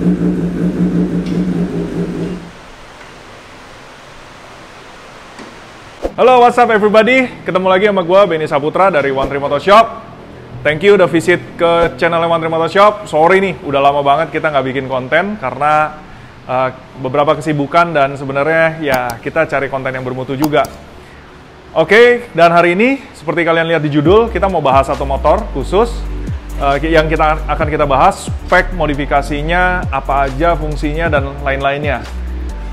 Halo, what's up everybody? Ketemu lagi sama gue, Benny Saputra dari One Tree Motor Shop. Thank you udah visit ke channel One Tree Motor Shop. Sorry nih, udah lama banget kita nggak bikin konten karena beberapa kesibukan dan sebenarnya ya kita cari konten yang bermutu juga. Oke, dan hari ini seperti kalian lihat di judul, kita mau bahas satu motor khusus yang akan kita bahas spek modifikasinya, apa aja fungsinya dan lain-lainnya.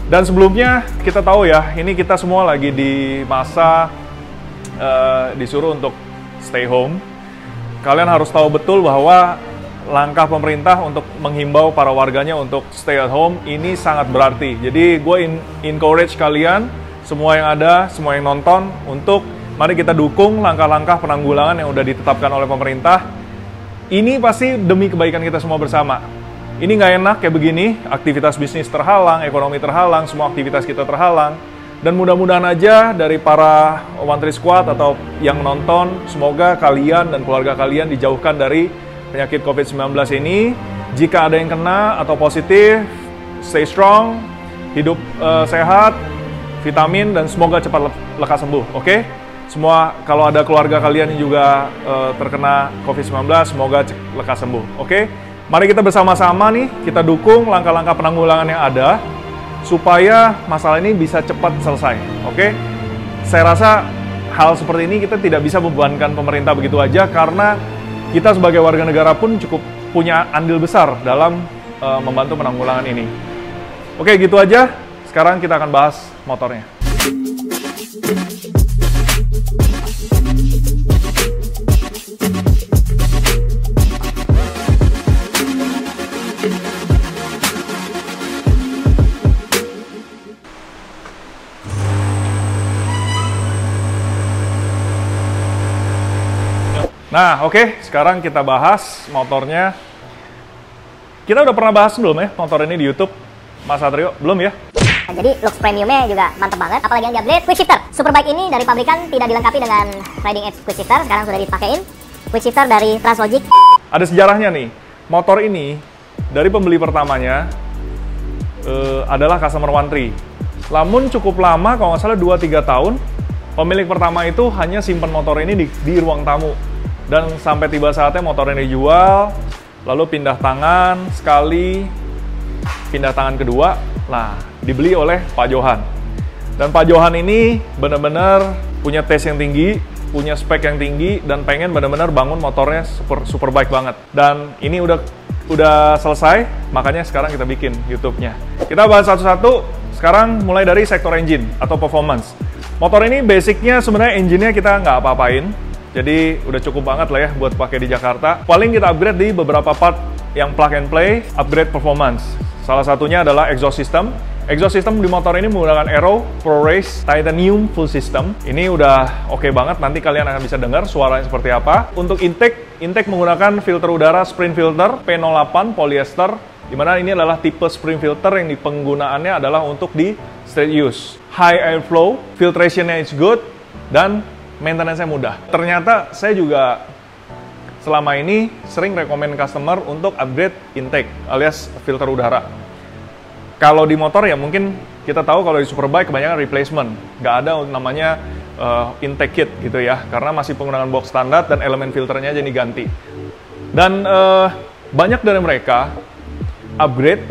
Dan sebelumnya kita tahu ya, ini kita semua lagi di masa disuruh untuk stay home. Kalian harus tahu betul bahwa langkah pemerintah untuk menghimbau para warganya untuk stay at home ini sangat berarti. Jadi gue encourage kalian, semua yang ada, semua yang nonton, untuk mari kita dukung langkah-langkah penanggulangan yang udah ditetapkan oleh pemerintah. Ini pasti demi kebaikan kita semua bersama. Ini nggak enak kayak begini, aktivitas bisnis terhalang, ekonomi terhalang, semua aktivitas kita terhalang. Dan mudah-mudahan aja dari para One Tree Squad atau yang nonton, semoga kalian dan keluarga kalian dijauhkan dari penyakit COVID-19 ini. Jika ada yang kena atau positif, stay strong, hidup sehat, vitamin, dan semoga cepat lekas sembuh, oke? Semua, kalau ada keluarga kalian yang juga terkena COVID-19, semoga lekas sembuh, oke? Mari kita bersama-sama nih, kita dukung langkah-langkah penanggulangan yang ada, supaya masalah ini bisa cepat selesai, oke? Saya rasa hal seperti ini kita tidak bisa membebankan pemerintah begitu aja, karena kita sebagai warga negara pun cukup punya andil besar dalam membantu penanggulangan ini. Oke, gitu aja. Sekarang kita akan bahas motornya. Nah, oke, sekarang kita bahas motornya. Kita udah pernah bahas belum ya motor ini di YouTube, Mas Satrio? Belum ya? Jadi looks premiumnya juga mantep banget, apalagi yang di-upgrade quick shifter. Superbike ini dari pabrikan tidak dilengkapi dengan riding edge quick shifter, sekarang sudah dipakein quick shifter dari Translogic. Ada sejarahnya nih, motor ini dari pembeli pertamanya adalah customer One Tree. Namun cukup lama, kalau nggak salah 2-3 tahun, pemilik pertama itu hanya simpan motor ini di ruang tamu. Dan sampai tiba saatnya motor ini dijual, lalu pindah tangan sekali, pindah tangan kedua, nah dibeli oleh Pak Johan. Dan Pak Johan ini benar-benar punya taste yang tinggi, punya spek yang tinggi, dan pengen benar-benar bangun motornya superbike banget. Dan ini udah selesai, makanya sekarang kita bikin YouTube-nya. Kita bahas satu-satu, sekarang mulai dari sektor engine atau performance. Motor ini basicnya sebenarnya engine-nya kita nggak apa-apain. Jadi udah cukup banget lah ya buat pakai di Jakarta. Paling kita upgrade di beberapa part yang plug and play, upgrade performance. Salah satunya adalah exhaust system. Exhaust system di motor ini menggunakan Aero Pro Race Titanium Full System. Ini udah oke banget, nanti kalian akan bisa dengar suaranya seperti apa. Untuk intake menggunakan filter udara Sprint Filter P08 polyester, dimana ini adalah tipe Sprint Filter yang penggunaannya adalah untuk di street use. High airflow, filtration-nya is good, dan maintenance-nya mudah. Ternyata saya juga selama ini sering rekomend customer untuk upgrade intake alias filter udara. Kalau di motor ya mungkin kita tahu kalau di Superbike kebanyakan replacement. Nggak ada namanya intake kit gitu ya, karena masih penggunaan box standar dan elemen filternya aja diganti. Dan banyak dari mereka upgrade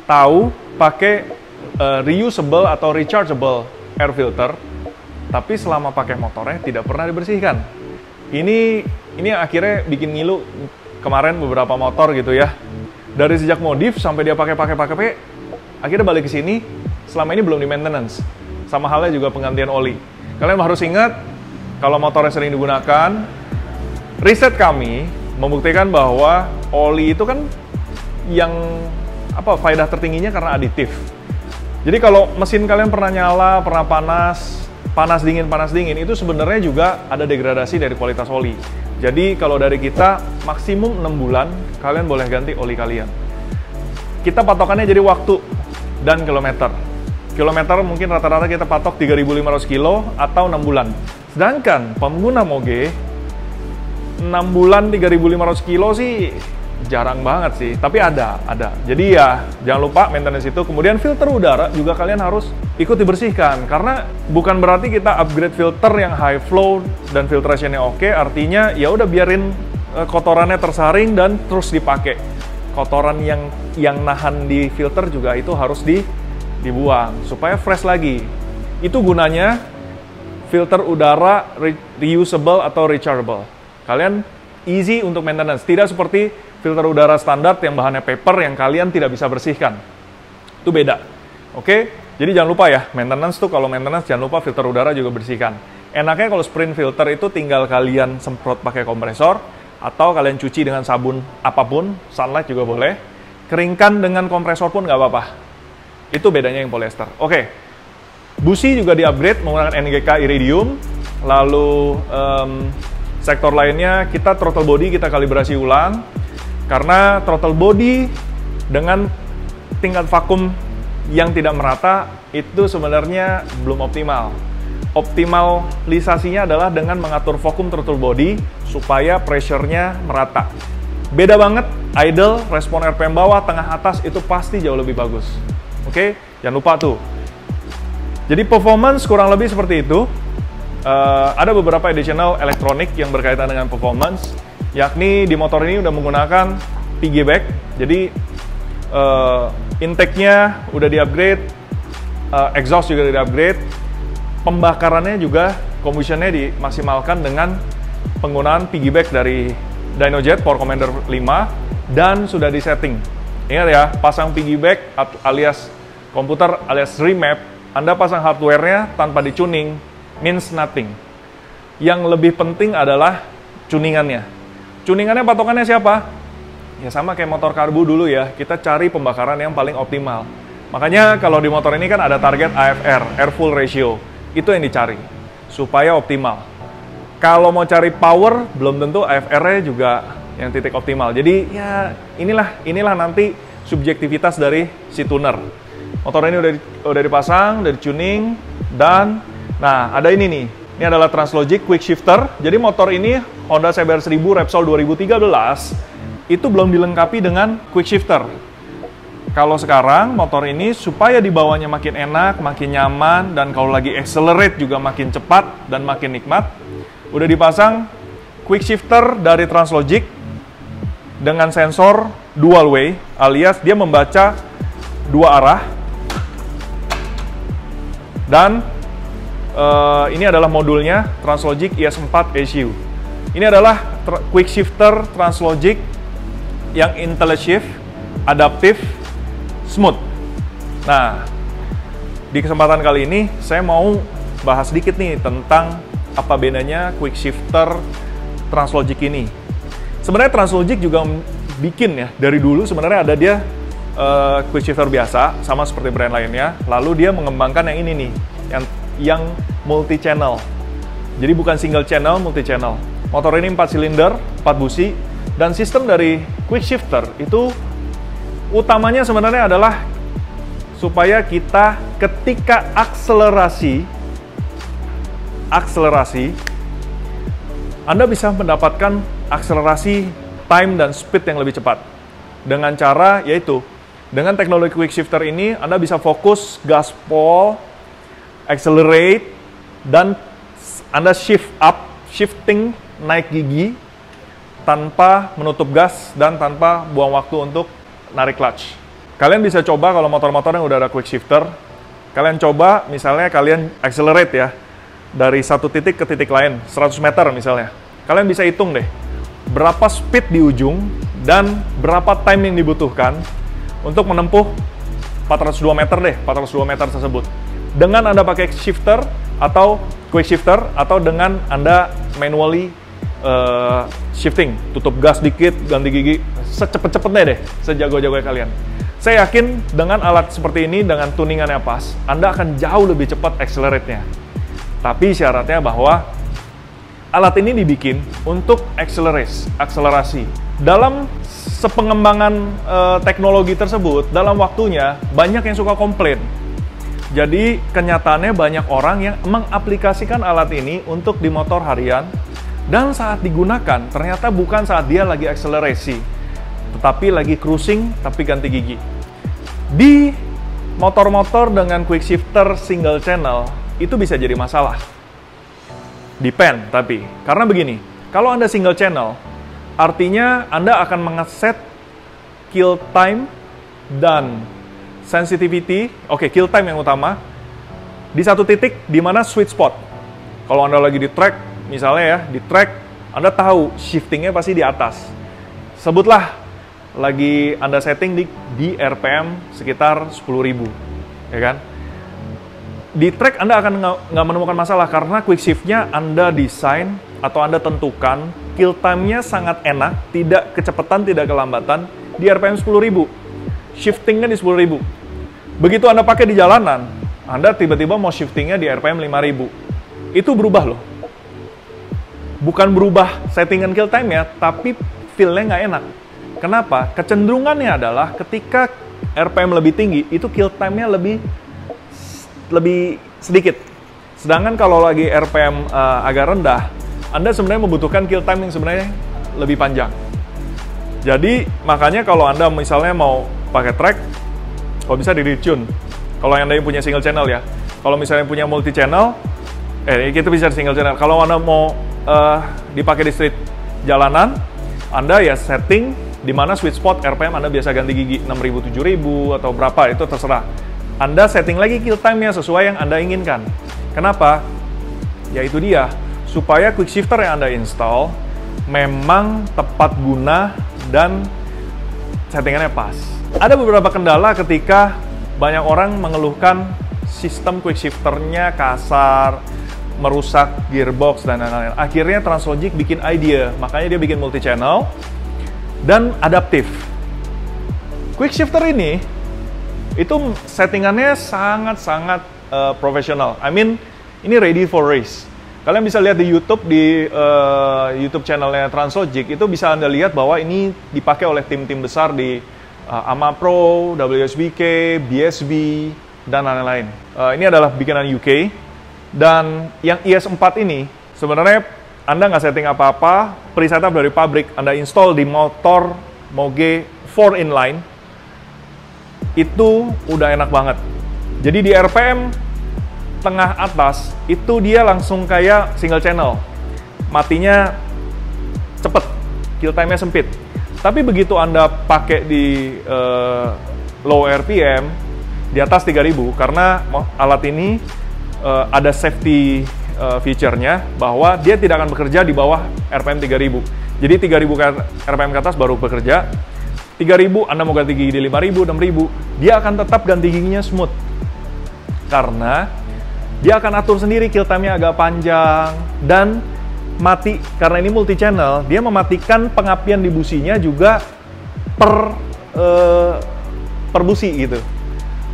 tahu pakai reusable atau rechargeable air filter, tapi selama pakai motornya tidak pernah dibersihkan. Ini akhirnya bikin ngilu kemarin beberapa motor gitu ya. Dari sejak modif sampai dia pakai, akhirnya balik ke sini, selama ini belum di maintenance. Sama halnya juga penggantian oli. Kalian harus ingat, kalau motornya sering digunakan, riset kami membuktikan bahwa oli itu kan yang faedah tertingginya karena aditif. Jadi kalau mesin kalian pernah nyala, pernah panas dingin, itu sebenarnya juga ada degradasi dari kualitas oli. Jadi kalau dari kita, maksimum 6 bulan, kalian boleh ganti oli kalian. Kita patokannya jadi waktu dan kilometer. Kilometer mungkin rata-rata kita patok 3.500 kilo atau 6 bulan. Sedangkan pengguna Moge, 6 bulan 3.500 kilo sih jarang banget sih, tapi ada. Jadi ya, jangan lupa maintenance itu. Kemudian filter udara juga kalian harus ikut dibersihkan, karena bukan berarti kita upgrade filter yang high flow dan filtrationnya oke, artinya ya udah biarin kotorannya tersaring dan terus dipakai. Kotoran yang nahan di filter juga itu harus dibuang supaya fresh lagi. Itu gunanya filter udara reusable atau rechargeable. Kalian easy untuk maintenance, tidak seperti filter udara standar yang bahannya paper yang kalian tidak bisa bersihkan. Itu beda. Oke? Jadi jangan lupa ya, maintenance tuh kalau maintenance jangan lupa filter udara juga bersihkan. Enaknya kalau sprint filter itu tinggal kalian semprot pakai kompresor atau kalian cuci dengan sabun apapun, sunlight juga boleh. Keringkan dengan kompresor pun nggak apa-apa. Itu bedanya yang polyester. Oke. Busi juga di-upgrade menggunakan NGK Iridium. Lalu sektor lainnya kita throttle body kita kalibrasi ulang. Karena throttle body dengan tingkat vakum yang tidak merata itu sebenarnya belum optimal. Optimalisasinya adalah dengan mengatur vakum throttle body supaya pressure-nya merata. Beda banget, idle, respon RPM bawah, tengah, atas itu pasti jauh lebih bagus. Oke, jangan lupa tuh. Jadi performance kurang lebih seperti itu. Ada beberapa additional elektronik yang berkaitan dengan performance, yakni di motor ini udah menggunakan piggyback, jadi intake-nya udah di-upgrade, exhaust juga di-upgrade, pembakarannya juga combustion-nya dimaksimalkan dengan penggunaan piggyback dari Dynojet Power Commander 5 dan sudah disetting. Ingat ya, pasang piggyback alias komputer alias remap, Anda pasang hardware-nya tanpa di-tuning means nothing. Yang lebih penting adalah tuningannya. Tuningannya patokannya siapa? Ya sama kayak motor karbu dulu ya, kita cari pembakaran yang paling optimal. Makanya kalau di motor ini kan ada target AFR, air full ratio. Itu yang dicari, supaya optimal. Kalau mau cari power, belum tentu AFR-nya juga yang titik optimal. Jadi ya inilah nanti subjektivitas dari si tuner. Motor ini udah dipasang, udah di-tuning, dan nah ada ini nih. Ini adalah Translogic Quick Shifter. Jadi motor ini Honda CBR 1000 Repsol 2013 itu belum dilengkapi dengan Quick Shifter. Kalau sekarang motor ini supaya dibawanya makin enak, makin nyaman, dan kalau lagi accelerate juga makin cepat dan makin nikmat, udah dipasang Quick Shifter dari Translogic dengan sensor dual way, alias dia membaca dua arah. Dan ini adalah modulnya Translogic IS4 ECU. Ini adalah Quick Shifter Translogic yang IntelliShift, adaptif, smooth. Nah, di kesempatan kali ini saya mau bahas sedikit nih tentang apa bedanya Quick Shifter Translogic ini. Sebenarnya Translogic juga bikin ya, dari dulu sebenarnya ada dia Quick Shifter biasa, sama seperti brand lainnya. Lalu dia mengembangkan yang ini nih, yang multi channel. Jadi bukan single channel, multi channel. Motor ini 4 silinder, 4 busi, dan sistem dari Quick Shifter itu utamanya sebenarnya adalah supaya kita ketika akselerasi Anda bisa mendapatkan akselerasi time dan speed yang lebih cepat. Dengan cara yaitu dengan teknologi Quick Shifter ini Anda bisa fokus gaspol, accelerate, dan Anda shifting naik gigi tanpa menutup gas dan tanpa buang waktu untuk narik clutch. Kalian bisa coba kalau motor-motor yang udah ada Quick Shifter, kalian coba misalnya kalian accelerate ya, dari satu titik ke titik lain, 100 meter misalnya. Kalian bisa hitung deh, berapa speed di ujung dan berapa time yang dibutuhkan untuk menempuh 402 meter deh, 402 meter tersebut. Dengan Anda pakai shifter atau quick shifter, atau dengan Anda manually shifting, tutup gas dikit, ganti gigi, secepet-cepetnya deh, sejago-jagonya kalian. Saya yakin dengan alat seperti ini, dengan tuningannya pas, Anda akan jauh lebih cepat accelerate-nya. Tapi syaratnya bahwa alat ini dibikin untuk akselerasi. Dalam sepengembangan teknologi tersebut, dalam waktunya, banyak yang suka komplain. Jadi, kenyataannya banyak orang yang mengaplikasikan alat ini untuk di motor harian, dan saat digunakan, ternyata bukan saat dia lagi akselerasi. tetapi lagi cruising, tapi ganti gigi. Di motor-motor dengan quick shifter single channel, itu bisa jadi masalah. Depend, tapi. Karena begini, kalau Anda single channel, artinya Anda akan mengeset kill time dan sensitivity, kill time yang utama, di satu titik di mana sweet spot. Kalau Anda lagi di track, misalnya ya, di track, Anda tahu shiftingnya pasti di atas. Sebutlah, lagi Anda setting di RPM sekitar 10.000, ya kan? Di track Anda akan nggak menemukan masalah, karena quick shift-nya Anda desain atau Anda tentukan, kill time-nya sangat enak, tidak kecepatan, tidak kelambatan, di RPM 10.000. Shifting-nya di 10.000. Begitu Anda pakai di jalanan, Anda tiba-tiba mau shifting-nya di RPM 5.000. Itu berubah loh. Bukan berubah settingan kill time-nya, tapi feel-nya nggak enak. Kenapa? Kecenderungannya adalah ketika RPM lebih tinggi, itu kill time-nya lebih sedikit. Sedangkan kalau lagi RPM agak rendah, Anda sebenarnya membutuhkan kill time yang sebenarnya lebih panjang. Jadi, makanya kalau Anda misalnya mau pakai track, kalau bisa di-retune. Kalau Anda yang punya single channel ya. Kalau misalnya punya multi channel, kita bisa single channel. Kalau Anda mau dipakai di street jalanan, Anda ya setting di mana sweet spot RPM Anda biasa ganti gigi 6.000, 7.000 atau berapa, itu terserah. Anda setting lagi kill time-nya sesuai yang Anda inginkan. Kenapa? Ya itu dia, supaya quick shifter yang Anda install memang tepat guna dan settingannya pas. Ada beberapa kendala ketika banyak orang mengeluhkan sistem quick shifternya kasar, merusak gearbox, dan lain-lain. Akhirnya Translogic bikin idea, makanya dia bikin multi channel dan adaptif. Quick shifter ini itu settingannya sangat-sangat profesional. I mean, ini ready for race. Kalian bisa lihat di YouTube, YouTube channelnya Translogic, itu bisa Anda lihat bahwa ini dipakai oleh tim-tim besar di AMA-Pro, WSBK, BSB, dan lain-lain. Ini adalah bikinan UK. Dan yang IS4 ini, sebenarnya Anda nggak setting apa-apa, pre-setup dari pabrik, Anda install di motor Moge 4 inline, itu udah enak banget. Jadi di RPM tengah atas, itu dia langsung kayak single channel. Matinya cepet, kill time-nya sempit. Tapi begitu Anda pakai di low RPM, di atas 3.000, karena alat ini ada safety feature-nya bahwa dia tidak akan bekerja di bawah RPM 3000. Jadi 3000 RPM ke atas baru bekerja. 3000 Anda mau ganti gigi di 5000, 6000, dia akan tetap ganti giginya smooth. Karena dia akan atur sendiri kill time-nya agak panjang dan mati, karena ini multi channel, dia mematikan pengapian di businya juga per busi gitu.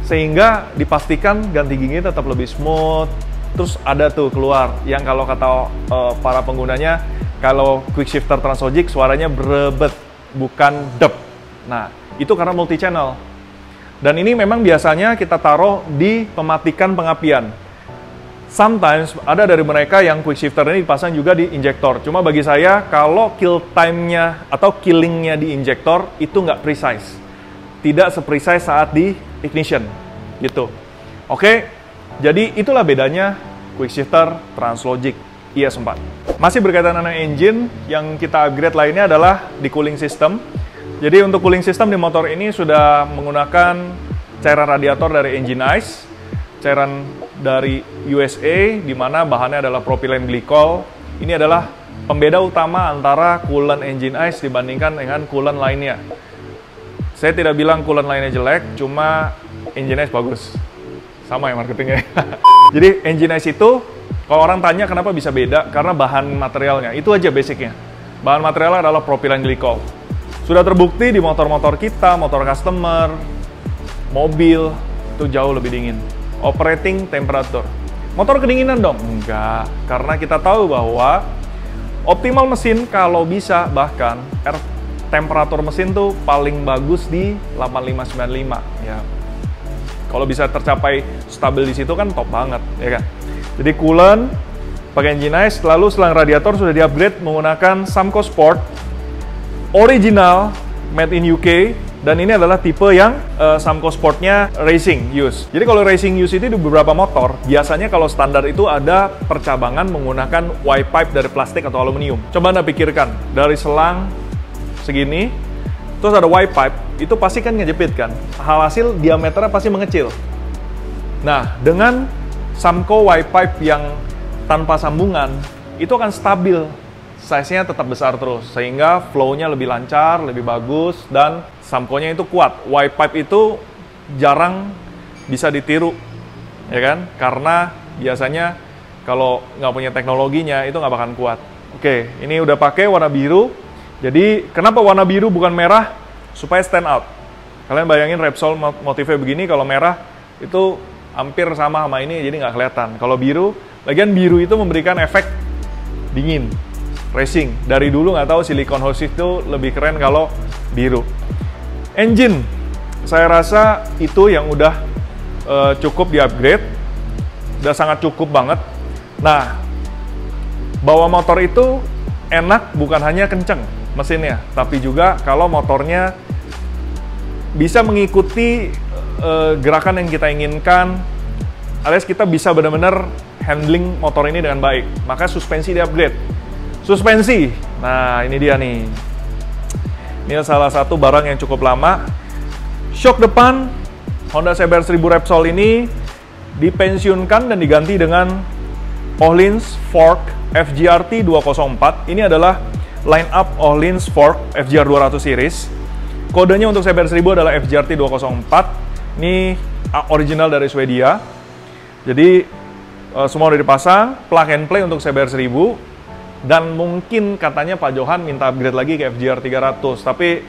Sehingga dipastikan ganti giginya tetap lebih smooth. Terus ada tuh keluar yang kalau kata para penggunanya, kalau quick shifter Translogic suaranya berebet, bukan dep. Nah, itu karena multi channel. Dan ini memang biasanya kita taruh di pematikan pengapian. Sometimes ada dari mereka yang quick shifter ini dipasang juga di injektor. Cuma bagi saya, kalau kill time-nya atau killingnya di injektor itu nggak precise. Tidak seprecise saat di ignition, gitu. Oke, jadi itulah bedanya quick shifter Translogic IS4. Masih berkaitan dengan engine, yang kita upgrade lainnya adalah di cooling system. Jadi untuk cooling system di motor ini sudah menggunakan cairan radiator dari Engine Ice, cairan dari USA, di mana bahannya adalah propylene glycol. Ini adalah pembeda utama antara coolant Engine Ice dibandingkan dengan coolant lainnya. Saya tidak bilang coolant lainnya jelek, cuma Engine Ice bagus. Sama ya marketingnya. Jadi Engine Ice itu, kalau orang tanya kenapa bisa beda, karena bahan materialnya. Itu aja basicnya. Bahan materialnya adalah propylene glycol. Sudah terbukti di motor-motor kita, motor customer, mobil, itu jauh lebih dingin. Operating temperature. Motor kedinginan dong? Enggak. Karena kita tahu bahwa optimal mesin kalau bisa, bahkan temperatur mesin tuh paling bagus di 8595 ya. Kalau bisa tercapai stabil di situ kan top banget, ya kan. Jadi coolant pakai Engine Ice, lalu selang radiator sudah di-upgrade menggunakan Samco Sport original made in UK, dan ini adalah tipe yang Samco Sportnya racing use. Jadi kalau racing use itu di beberapa motor, biasanya kalau standar itu ada percabangan menggunakan Y-pipe dari plastik atau aluminium. Coba Anda pikirkan, dari selang segini, terus ada Y-pipe, itu pasti kan ngejepit kan? Hasil diameternya pasti mengecil. Nah, dengan Samco Y-pipe yang tanpa sambungan, itu akan stabil. Size-nya tetap besar terus, sehingga flow-nya lebih lancar, lebih bagus, dan Samco-nya itu kuat. Y-pipe itu jarang bisa ditiru, ya kan? Karena biasanya kalau nggak punya teknologinya, itu nggak bakalan kuat. Oke, ini udah pakai warna biru. Jadi, kenapa warna biru bukan merah? Supaya stand out. Kalian bayangin Repsol motifnya begini, kalau merah itu hampir sama ini, jadi nggak kelihatan. Kalau biru, lagian biru itu memberikan efek dingin. Racing. Dari dulu nggak tahu silicone hose itu lebih keren kalau biru. Engine, saya rasa itu yang udah cukup di-upgrade. Udah sangat cukup banget. Nah, bawa motor itu enak bukan hanya kenceng mesinnya, tapi juga kalau motornya bisa mengikuti gerakan yang kita inginkan, alias kita bisa benar-benar handling motor ini dengan baik. Maka suspensi di-upgrade. Suspensi, nah ini dia nih. Ini salah satu barang yang cukup lama. Shock depan Honda CBR 1000 Repsol ini dipensiunkan dan diganti dengan Öhlins Fork FGRT 204. Ini adalah line up Öhlins Fork FGR 200 series. Kodenya untuk CBR 1000 adalah FGRT 204. Ini original dari Swedia. Jadi semua udah dipasang, plug and play untuk CBR 1000. Dan mungkin katanya Pak Johan minta upgrade lagi ke FGR 300. Tapi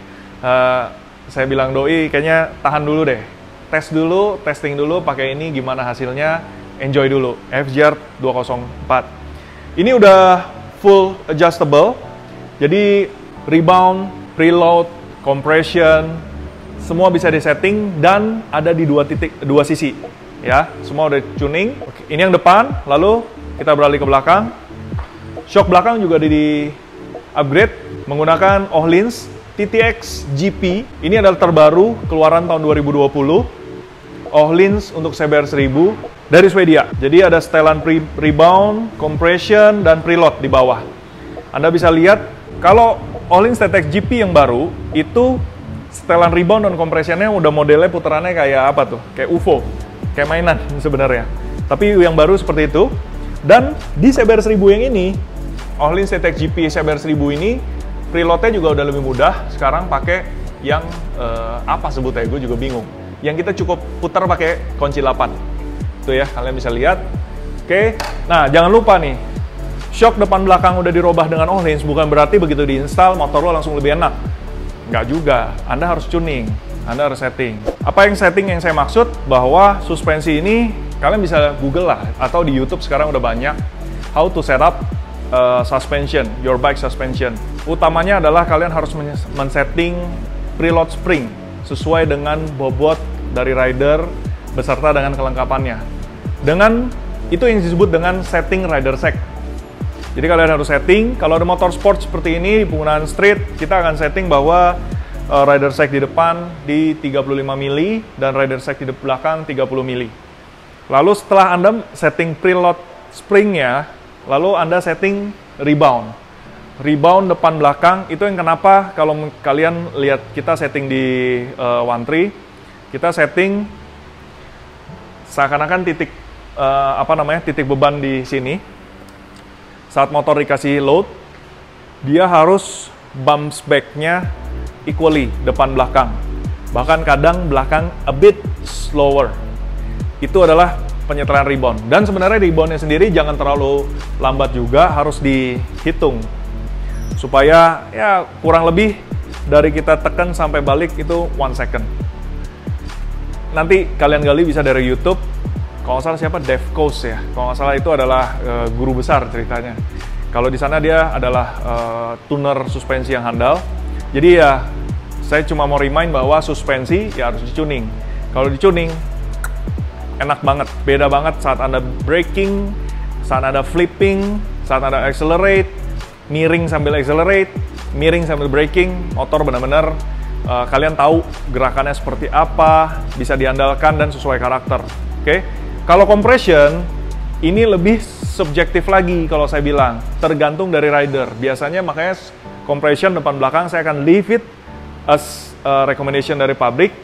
saya bilang doi kayaknya tahan dulu deh. Testing dulu pakai ini gimana hasilnya. Enjoy dulu. FGR 204. Ini udah full adjustable. Jadi rebound, preload, compression, semua bisa disetting dan ada di dua sisi. Ya, semua udah tuning. Oke, ini yang depan, lalu kita beralih ke belakang. Shock belakang juga di-upgrade menggunakan Öhlins TTX GP. Ini adalah terbaru, keluaran tahun 2020. Öhlins untuk CBR 1000 dari Swedia. Jadi ada setelan rebound, compression, dan preload di bawah. Anda bisa lihat, kalau Öhlins TTX GP yang baru, itu setelan rebound dan compressionnya udah modelnya putarannya kayak apa tuh? Kayak UFO, kayak mainan sebenarnya. Tapi yang baru seperti itu. Dan di CBR 1000 yang ini, Öhlins TTX GP CBR 1000 ini, preloadnya juga udah lebih mudah. Sekarang pakai yang apa sebutnya, gue juga bingung. Yang kita cukup putar pakai kunci 8. Tuh ya, kalian bisa lihat. Oke, nah jangan lupa nih, shock depan belakang udah dirubah dengan Öhlins, bukan berarti begitu diinstal motor lo langsung lebih enak. Nggak juga, Anda harus tuning, Anda harus setting. Apa yang setting yang saya maksud? Bahwa suspensi ini, kalian bisa Google lah, atau di YouTube sekarang udah banyak, how to set up suspension, your bike suspension. Utamanya adalah kalian harus men-setting preload spring sesuai dengan bobot dari rider beserta dengan kelengkapannya. Dengan itu yang disebut dengan setting rider set. Jadi kalian harus setting, kalau ada motor sport seperti ini, penggunaan street, kita akan setting bahwa rider set di depan di 35 mili dan rider set di belakang 30 mili. Lalu setelah Anda setting preload springnya, lalu Anda setting rebound. Rebound depan belakang, itu yang kenapa kalau kalian lihat kita setting di One-Tree, kita setting seakan-akan titik titik beban di sini. Saat motor dikasih load, dia harus bounce back-nya equally depan belakang. Bahkan kadang belakang a bit slower. Itu adalah penyetelan rebound. Dan sebenarnya reboundnya sendiri jangan terlalu lambat juga, harus dihitung. Supaya ya kurang lebih dari kita tekan sampai balik itu 1 second. Nanti kalian gali bisa dari YouTube. Kalau nggak salah siapa? Dave Coase ya. Kalau nggak salah itu adalah guru besar ceritanya. Kalau di sana dia adalah tuner suspensi yang handal. Jadi ya saya cuma mau remind bahwa suspensi ya harus dicuning. Kalau dicuning enak banget, beda banget saat Anda braking, saat Anda flipping, saat Anda accelerate, miring sambil accelerate, miring sambil braking, motor benar-benar Kalian tahu gerakannya seperti apa, bisa diandalkan dan sesuai karakter. Oke, kalau compression ini lebih subjektif lagi kalau saya bilang, tergantung dari rider. Biasanya makanya compression depan belakang saya akan leave it as recommendation dari pabrik.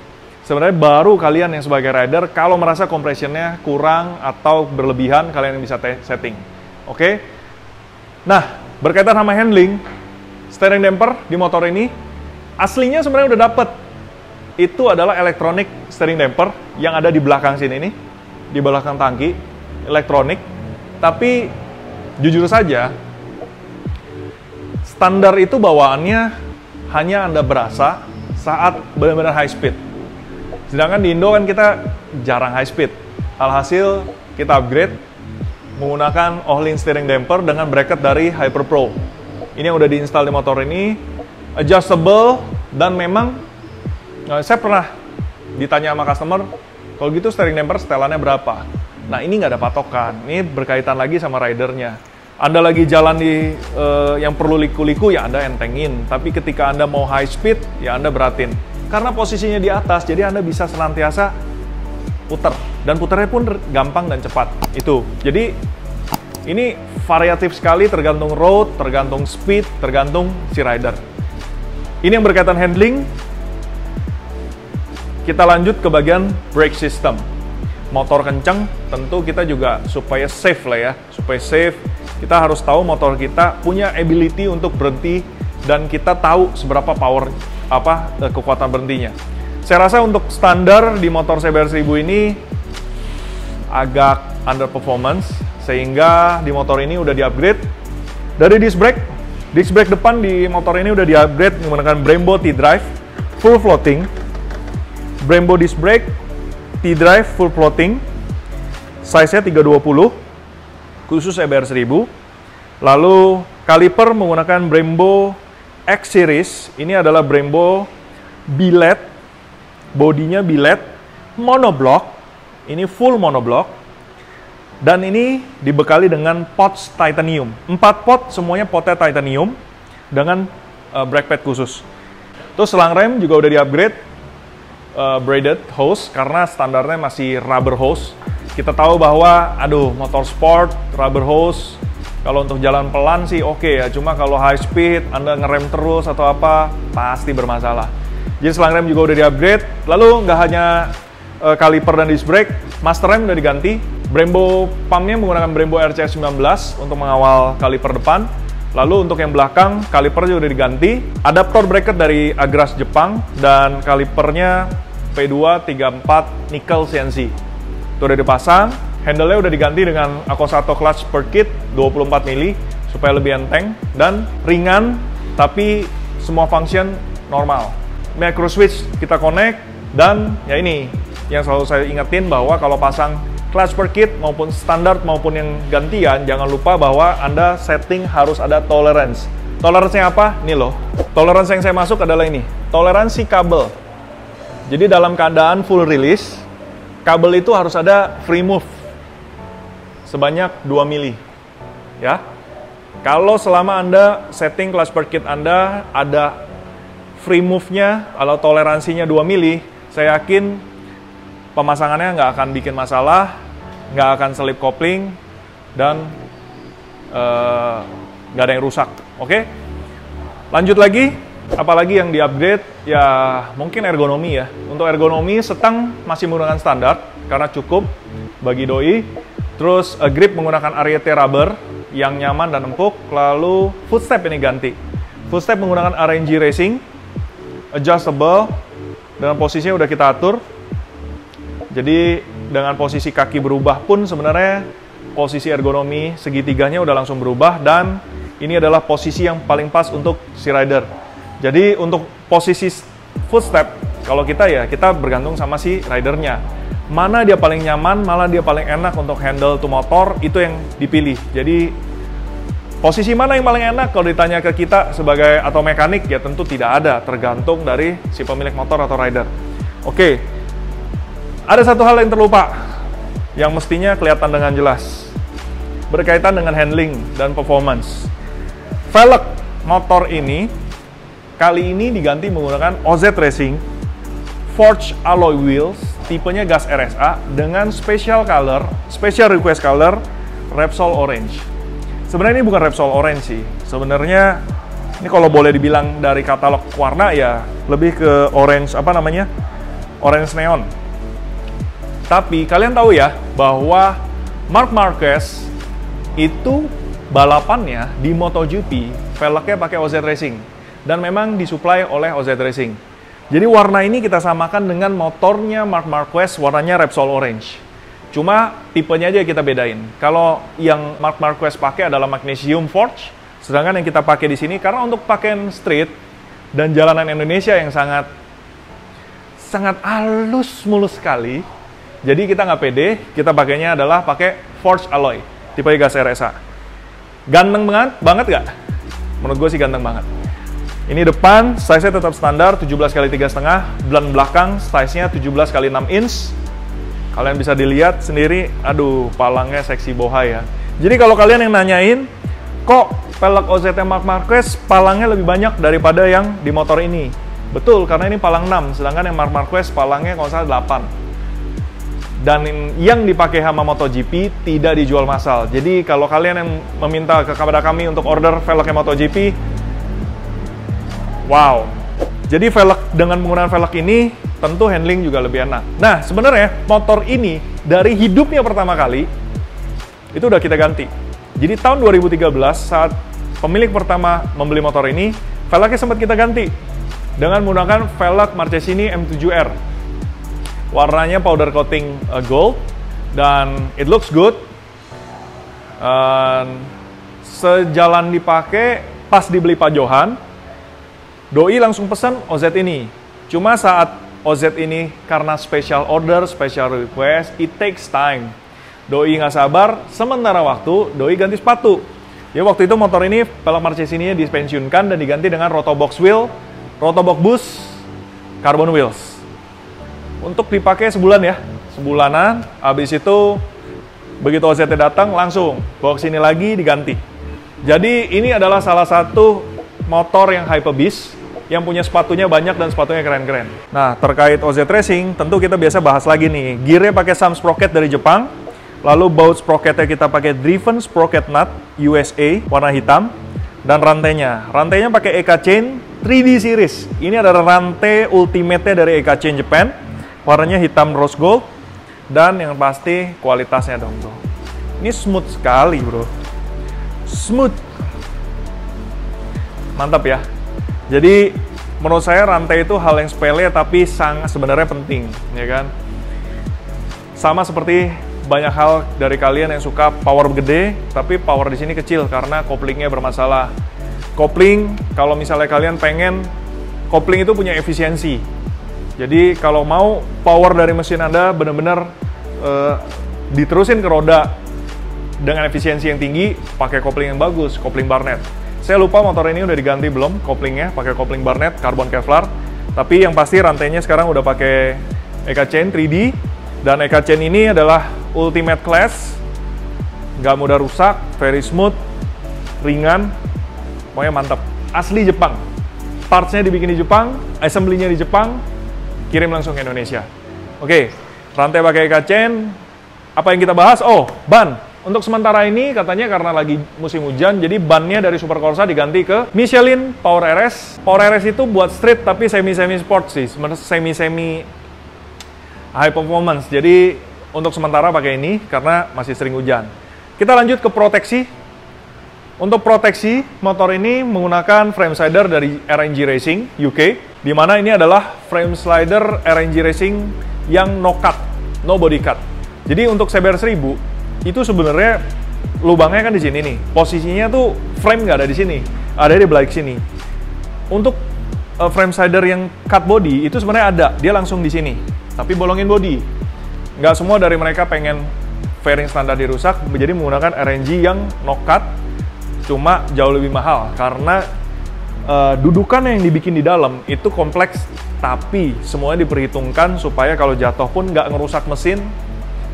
Sebenarnya baru kalian yang sebagai rider kalau merasa compressionnya kurang atau berlebihan, kalian yang bisa setting. Oke. Nah, berkaitan sama handling, steering damper di motor ini aslinya sebenarnya udah dapet. Itu adalah electronic steering damper yang ada di belakang sini nih, di belakang tangki, elektronik. Tapi jujur saja, standar itu bawaannya hanya Anda berasa saat benar-benar high speed. Sedangkan di Indo kan kita jarang high speed. Alhasil kita upgrade menggunakan Ohlins steering damper dengan bracket dari Hyper Pro. Ini yang udah diinstal di motor ini, adjustable, dan memang saya pernah ditanya sama customer, kalau gitu steering damper setelannya berapa? Nah, ini nggak ada patokan. Ini berkaitan lagi sama ridernya. Anda lagi jalan di yang perlu liku-liku, ya Anda entengin. Tapi ketika Anda mau high speed, ya Anda beratin. Karena posisinya di atas, jadi Anda bisa senantiasa puter. Dan puternya pun gampang dan cepat. Itu. Jadi, ini variatif sekali, tergantung road, tergantung speed, tergantung si rider. Ini yang berkaitan handling. Kita lanjut ke bagian brake system. Motor kencang, tentu kita juga supaya safe lah ya. Supaya safe, kita harus tahu motor kita punya ability untuk berhenti dan kita tahu seberapa power kekuatan berhentinya. Saya rasa untuk standar di motor CBR 1000 ini agak underperformance, sehingga di motor ini udah di-upgrade dari disc brake. Disc brake depan di motor ini udah di-upgrade menggunakan Brembo T-Drive full floating. Brembo disc brake T-Drive full floating. Size-nya 320 khusus CBR 1000. Lalu kaliper menggunakan Brembo X Series. Ini adalah Brembo billet. Bodinya billet monoblock. Ini full monoblock. Dan ini dibekali dengan pots titanium. 4 pot, semuanya potnya titanium dengan brake pad khusus. Terus selang rem juga udah di-upgrade braided hose karena standarnya masih rubber hose. Kita tahu bahwa, motor sport, rubber hose, kalau untuk jalan pelan sih oke ya. Cuma kalau high speed, Anda ngerem terus atau apa, pasti bermasalah. Jadi selang rem juga udah di-upgrade. Lalu nggak hanya kaliper dan disc brake, master rem udah diganti. Brembo pumpnya menggunakan Brembo RCS 19 untuk mengawal kaliper depan. Lalu untuk yang belakang, kaliper juga udah diganti. Adaptor bracket dari Agras Jepang dan kalipernya P234 nickel CNC. Itu udah dipasang. Handle-nya udah diganti dengan Akosato clutch per kit 24 mili supaya lebih enteng dan ringan, tapi semua function normal. Micro switch kita connect, dan ya ini yang selalu saya ingetin bahwa kalau pasang clutch per kit maupun standar maupun yang gantian, jangan lupa bahwa Anda setting harus ada tolerance. Toleransinya apa? Ini loh. Toleransi yang saya masuk adalah ini. Toleransi kabel. Jadi dalam keadaan full release, kabel itu harus ada free move sebanyak 2 mili. Ya. Kalau selama Anda setting clutch per kit Anda ada free move-nya atau toleransinya 2 mili, saya yakin pemasangannya nggak akan bikin masalah, nggak akan selip kopling, dan nggak ada yang rusak. Oke? Lanjut lagi, apalagi yang di-upgrade, ya mungkin ergonomi ya. Untuk ergonomi, setang masih menggunakan standar, karena cukup bagi doi. Terus grip menggunakan Ariete rubber, yang nyaman dan empuk. Lalu footstep ini ganti. Footstep menggunakan RNG Racing, adjustable, dengan posisinya udah kita atur. Jadi dengan posisi kaki berubah pun sebenarnya posisi ergonomi segitiganya udah langsung berubah, dan ini adalah posisi yang paling pas untuk si rider. Jadi untuk posisi footstep, kalau kita bergantung sama si ridernya. Mana dia paling nyaman, malah dia paling enak untuk handle tuh motor, itu yang dipilih. Jadi posisi mana yang paling enak kalau ditanya ke kita sebagai atau mekanik, ya tentu tidak ada, tergantung dari si pemilik motor atau rider. Oke. Ada satu hal yang terlupa, yang mestinya kelihatan dengan jelas, berkaitan dengan handling dan performance. Velg motor ini kali ini diganti menggunakan OZ Racing Forged Alloy Wheels tipenya gas RSA dengan special request color Repsol Orange. Sebenarnya ini bukan Repsol Orange sih. Sebenarnya ini kalau boleh dibilang dari katalog warna ya lebih ke orange orange neon. Tapi kalian tahu ya bahwa Marc Marquez itu balapannya di MotoGP velgnya pakai OZ Racing dan memang disuplai oleh OZ Racing. Jadi warna ini kita samakan dengan motornya Marc Marquez warnanya Repsol Orange. Cuma tipenya aja kita bedain. Kalau yang Marc Marquez pakai adalah Magnesium Forge, sedangkan yang kita pakai di sini karena untuk pakaian street dan jalanan Indonesia yang sangat halus mulus sekali. Jadi kita nggak pede, kita pakainya adalah pakai Forged Alloy tipe gas RSA. Ganteng banget nggak? Menurut gue sih ganteng banget. Ini depan, size-nya tetap standar 17x3,5, dan belakang size-nya 17x6 inch. Kalian bisa dilihat sendiri, aduh, palangnya seksi bohai ya. Jadi kalau kalian yang nanyain, kok velg OZ Marc Marquez palangnya lebih banyak daripada yang di motor ini? Betul, karena ini palang 6, sedangkan yang Marc Marquez palangnya kalau salah 8. Dan yang dipakai sama MotoGP tidak dijual massal. Jadi kalau kalian yang meminta kepada kami untuk order velgnya MotoGP, wow. Jadi velg dengan menggunakan velg ini tentu handling juga lebih enak. Nah, sebenarnya motor ini dari hidupnya pertama kali itu udah kita ganti. Jadi tahun 2013 saat pemilik pertama membeli motor ini, velgnya sempat kita ganti dengan menggunakan velg Marchesini M7R. Warnanya powder coating gold dan it looks good. Sejalan dipakai pas dibeli Pak Johan, Doi langsung pesan OZ ini. Cuma saat OZ ini karena special order, special request, it takes time. Doi nggak sabar, sementara waktu Doi ganti sepatu. Ya waktu itu motor ini velg Marchesini dipensiunkan dan diganti dengan Rotobox wheel, Rotobox boost, carbon wheels. Untuk dipakai sebulan ya, sebulanan. Habis itu begitu OZ datang langsung bawa ke sini lagi diganti. Jadi ini adalah salah satu motor yang hype beast yang punya sepatunya banyak dan sepatunya keren-keren. Nah, terkait OZ Racing, tentu kita biasa bahas lagi nih. Gearnya pakai Sam Sprocket dari Jepang. Lalu baut sprocketnya kita pakai Driven Sprocket Nut USA warna hitam. Dan rantainya pakai EK Chain 3D Series. Ini adalah rantai ultimate-nya dari EK Chain Japan. Warnanya hitam rose gold. Dan yang pasti kualitasnya dong bro. Ini smooth sekali bro. Smooth. Mantap ya. Jadi menurut saya rantai itu hal yang sepele tapi sangat sebenarnya penting, ya kan? Sama seperti banyak hal dari kalian yang suka power gede, tapi power di sini kecil karena koplingnya bermasalah. Kopling, kalau misalnya kalian pengen kopling itu punya efisiensi. Jadi kalau mau power dari mesin Anda benar-benar diterusin ke roda dengan efisiensi yang tinggi, pakai kopling yang bagus, kopling Barnett. Saya lupa motor ini udah diganti belum koplingnya, pakai kopling Barnett, karbon Kevlar. Tapi yang pasti rantainya sekarang udah pakai EK Chain 3D. Dan EK Chain ini adalah ultimate class, nggak mudah rusak, very smooth, ringan, pokoknya mantap. Asli Jepang, partsnya dibikin di Jepang, assembly-nya di Jepang, kirim langsung ke Indonesia. Oke, rantai pakai EK Chain. Apa yang kita bahas? Oh, ban. Untuk sementara ini katanya karena lagi musim hujan, jadi bannya dari Super Corsa diganti ke Michelin Power RS. Power RS itu buat street tapi semi-semi sport sih, semi-semi high performance. Jadi untuk sementara pakai ini karena masih sering hujan. Kita lanjut ke proteksi. Untuk proteksi, motor ini menggunakan frame slider dari RNG Racing UK, di mana ini adalah frame slider RNG Racing yang no cut, no body cut. Jadi untuk CBR 1000 itu sebenarnya lubangnya kan di sini nih. Posisinya tuh frame nggak ada di sini, ada di balik sini. Untuk frame slider yang cut body itu sebenarnya ada, dia langsung di sini. Tapi bolongin body. Nggak semua dari mereka pengen fairing standar dirusak, jadi menggunakan RNG yang no cut. Cuma jauh lebih mahal karena dudukan yang dibikin di dalam itu kompleks, tapi semuanya diperhitungkan supaya kalau jatuh pun nggak ngerusak mesin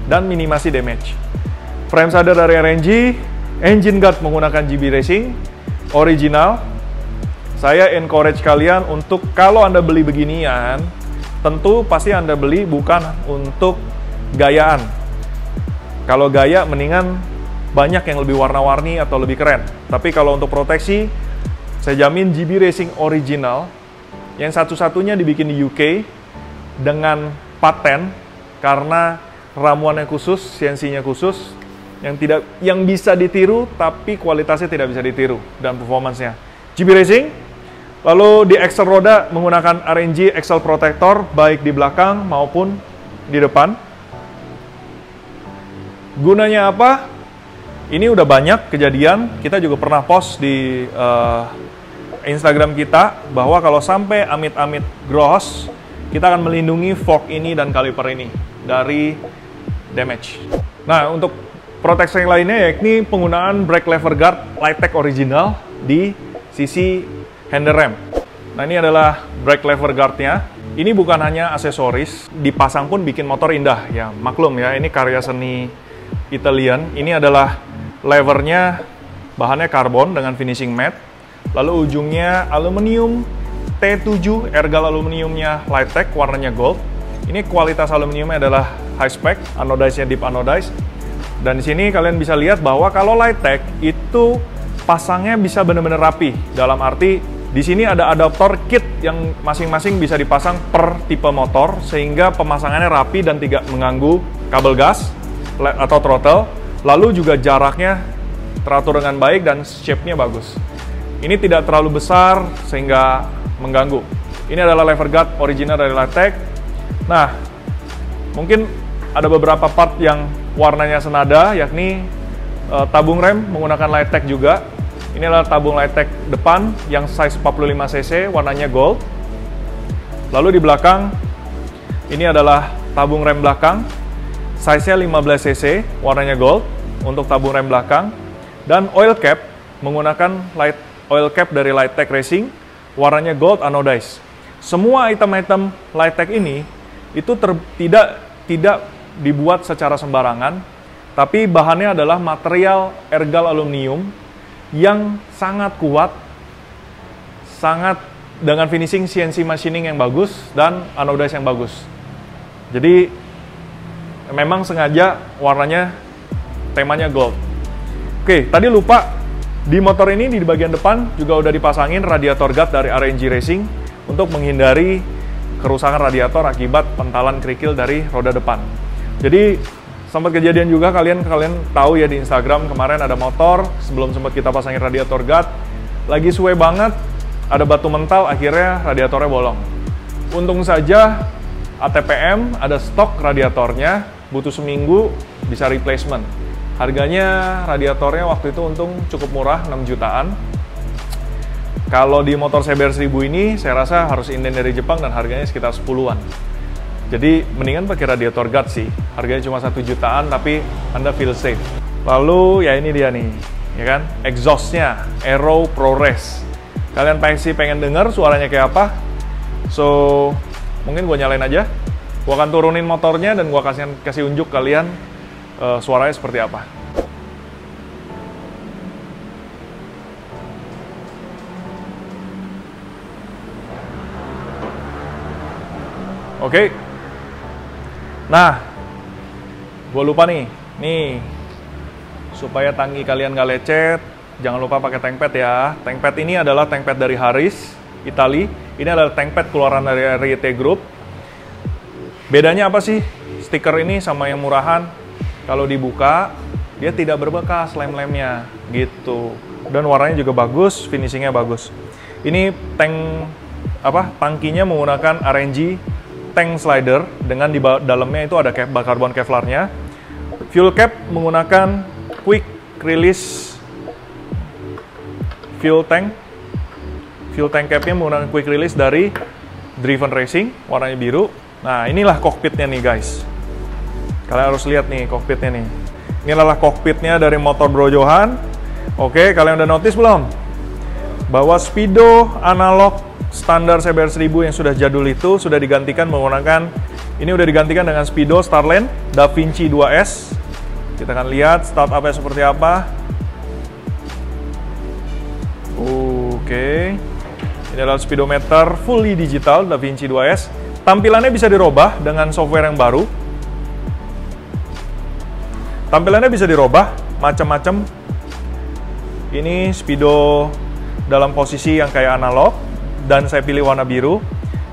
dan minimasi damage. Frame slider dari RNG, engine guard menggunakan GB Racing, original, saya encourage kalian untuk kalau Anda beli beginian, tentu pasti Anda beli bukan untuk gayaan. Kalau gaya mendingan banyak yang lebih warna-warni atau lebih keren. Tapi kalau untuk proteksi, saya jamin GB Racing original yang satu-satunya dibikin di UK dengan paten karena ramuannya khusus, CNC-nya khusus, yang bisa ditiru tapi kualitasnya tidak bisa ditiru dan performance-nya. GB Racing. Lalu di axle roda menggunakan RNG axle protector baik di belakang maupun di depan. Gunanya apa? Ini udah banyak kejadian, kita juga pernah post di Instagram kita bahwa kalau sampai amit-amit gross, kita akan melindungi fork ini dan kaliper ini dari damage. Nah, untuk proteksi yang lainnya yakni penggunaan brake lever guard Lightech original di sisi handle rem. Nah, ini adalah brake lever guard-nya. Ini bukan hanya aksesoris, dipasang pun bikin motor indah ya. Maklum ya, ini karya seni Italian. Ini adalah levernya bahannya karbon dengan finishing matte. Lalu ujungnya aluminium T7, ergal aluminiumnya Lightech, warnanya gold. Ini kualitas aluminiumnya adalah high spec, anodized-nya deep anodized. Dan di sini kalian bisa lihat bahwa kalau Lightech itu pasangnya bisa benar-benar rapi. Dalam arti di sini ada adaptor kit yang masing-masing bisa dipasang per tipe motor sehingga pemasangannya rapi dan tidak mengganggu kabel gas atau throttle. Lalu juga jaraknya teratur dengan baik dan shape-nya bagus. Ini tidak terlalu besar sehingga mengganggu. Ini adalah lever guard original dari Lightech. Nah, mungkin ada beberapa part yang warnanya senada, yakni tabung rem menggunakan Lightech juga. Ini adalah tabung Lightech depan yang size 45 cc, warnanya gold. Lalu di belakang, ini adalah tabung rem belakang, size-nya 15 cc, warnanya gold untuk tabung rem belakang. Dan oil cap menggunakan oil cap dari Lightech Racing, warnanya gold anodized. Semua item-item Lightech ini itu tidak dibuat secara sembarangan, tapi bahannya adalah material ergal aluminium yang sangat kuat, sangat dengan finishing CNC machining yang bagus dan anodized yang bagus. Jadi memang sengaja warnanya temanya gold. Oke, tadi lupa di motor ini di bagian depan juga udah dipasangin radiator guard dari RNG Racing untuk menghindari kerusakan radiator akibat pentalan kerikil dari roda depan. Jadi sempat kejadian juga kalian tahu ya di Instagram kemarin ada motor sebelum sempat kita pasangin radiator guard lagi suwe banget, ada batu mental, akhirnya radiatornya bolong. Untung saja ATPM ada stok radiatornya, butuh seminggu bisa replacement. Harganya radiatornya waktu itu untung cukup murah, 6 jutaan. Kalau di motor CBR 1000 ini saya rasa harus inden dari Jepang dan harganya sekitar 10-an. Jadi mendingan pakai radiator guard sih. Harganya cuma 1 jutaan tapi Anda feel safe. Lalu ya ini dia nih, ya kan? Exhaust-nya Aero ProRes. Kalian pasti pengen denger suaranya kayak apa? So, mungkin gue nyalain aja. Gue akan turunin motornya dan gue kasih unjuk kalian suaranya seperti apa. Oke. Nah, gue lupa nih, supaya tangki kalian nggak lecet, jangan lupa pakai tank pad ya. Tank pad ini adalah tank pad dari Harris, Itali. Ini adalah tank pad keluaran dari RIT Group. Bedanya apa sih stiker ini sama yang murahan? Kalau dibuka, dia tidak berbekas lem-lemnya, gitu. Dan warnanya juga bagus, finishingnya bagus. Ini tangkinya menggunakan RNG tank slider dengan di dalamnya itu ada karbon Kevlarnya. Fuel cap menggunakan quick release fuel tank. Fuel tank capnya menggunakan quick release dari Driven Racing, warnanya biru. Nah, inilah kokpitnya nih guys. Kalian harus lihat nih kokpitnya nih. Ini adalah kokpitnya dari motor Bro Johan. Oke, kalian udah notice belum? Bahwa speedo analog standar CBR 1000 yang sudah jadul itu sudah digantikan menggunakan, ini udah digantikan dengan speedo Starland Da Vinci 2S. Kita akan lihat startupnya seperti apa. Oke. Ini adalah speedometer fully digital DaVinci 2S. Tampilannya bisa dirubah dengan software yang baru. Tampilannya bisa dirubah macam-macam. Ini speedo dalam posisi yang kayak analog dan saya pilih warna biru.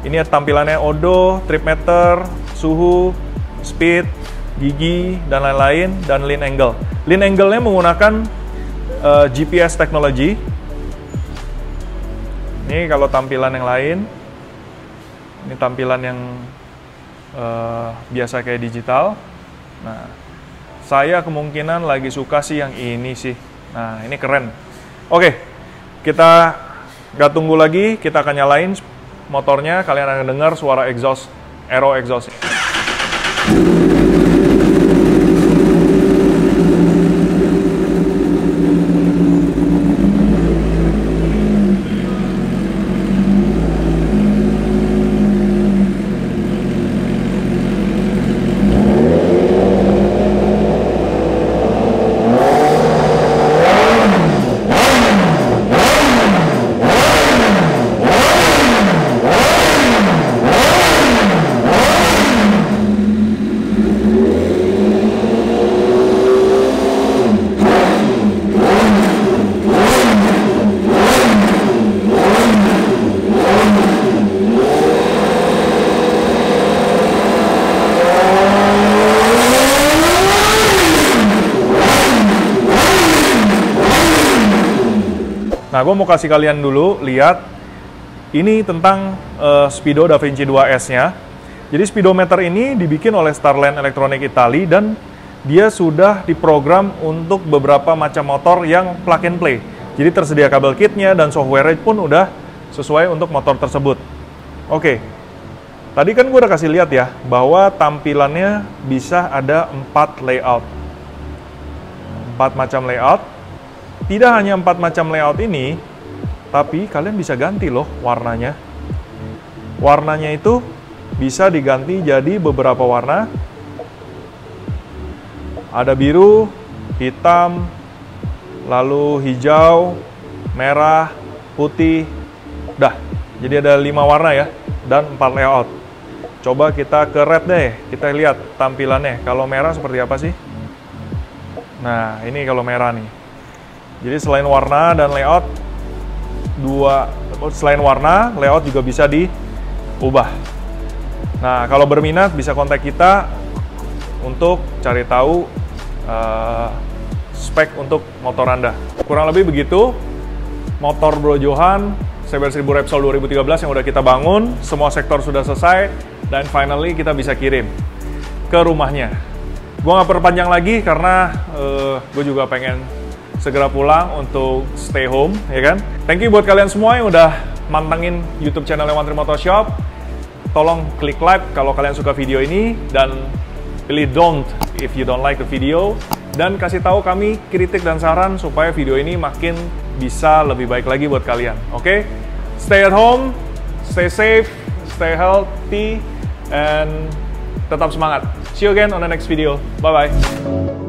Ini tampilannya odo, trip meter, suhu, speed, gigi, dan lain-lain, dan lean angle. Lean angle-nya menggunakan GPS technology. Ini kalau tampilan yang lain, ini tampilan yang biasa kayak digital. Nah, saya kemungkinan lagi suka sih yang ini sih. Nah, ini keren. Oke, kita nggak tunggu lagi, kita akan nyalain motornya. Kalian akan dengar suara exhaust, aero exhaust. Nah, gue mau kasih kalian dulu lihat ini tentang speedo DaVinci 2S-nya. Jadi speedometer ini dibikin oleh Starland Electronic Italy dan dia sudah diprogram untuk beberapa macam motor yang plug and play. Jadi tersedia kabel kitnya dan software pun udah sesuai untuk motor tersebut. Oke, tadi kan gue udah kasih lihat ya bahwa tampilannya bisa ada 4 layout. 4 macam layout. Tidak hanya 4 macam layout ini, tapi kalian bisa ganti loh warnanya. Warnanya itu bisa diganti jadi beberapa warna. Ada biru, hitam, lalu hijau, merah, putih. Dah, jadi ada 5 warna ya, dan 4 layout. Coba kita ke red deh, kita lihat tampilannya. Kalau merah seperti apa sih? Nah, ini kalau merah nih. Jadi selain warna dan layout, selain warna, layout juga bisa diubah. Nah, kalau berminat bisa kontak kita untuk cari tahu spek untuk motor Anda. Kurang lebih begitu, motor Bro Johan CBR 1000 Repsol 2013 yang udah kita bangun, semua sektor sudah selesai, dan finally kita bisa kirim ke rumahnya. Gue nggak perpanjang lagi karena gue juga pengen segera pulang untuk stay home, ya kan? Thank you buat kalian semua yang udah mantengin YouTube channel One Tree Motor Shop. Tolong klik like kalau kalian suka video ini, dan pilih don't if you don't like the video. Dan kasih tahu kami kritik dan saran supaya video ini makin bisa lebih baik lagi buat kalian. Oke? Stay at home, stay safe, stay healthy, and tetap semangat. See you again on the next video. Bye-bye.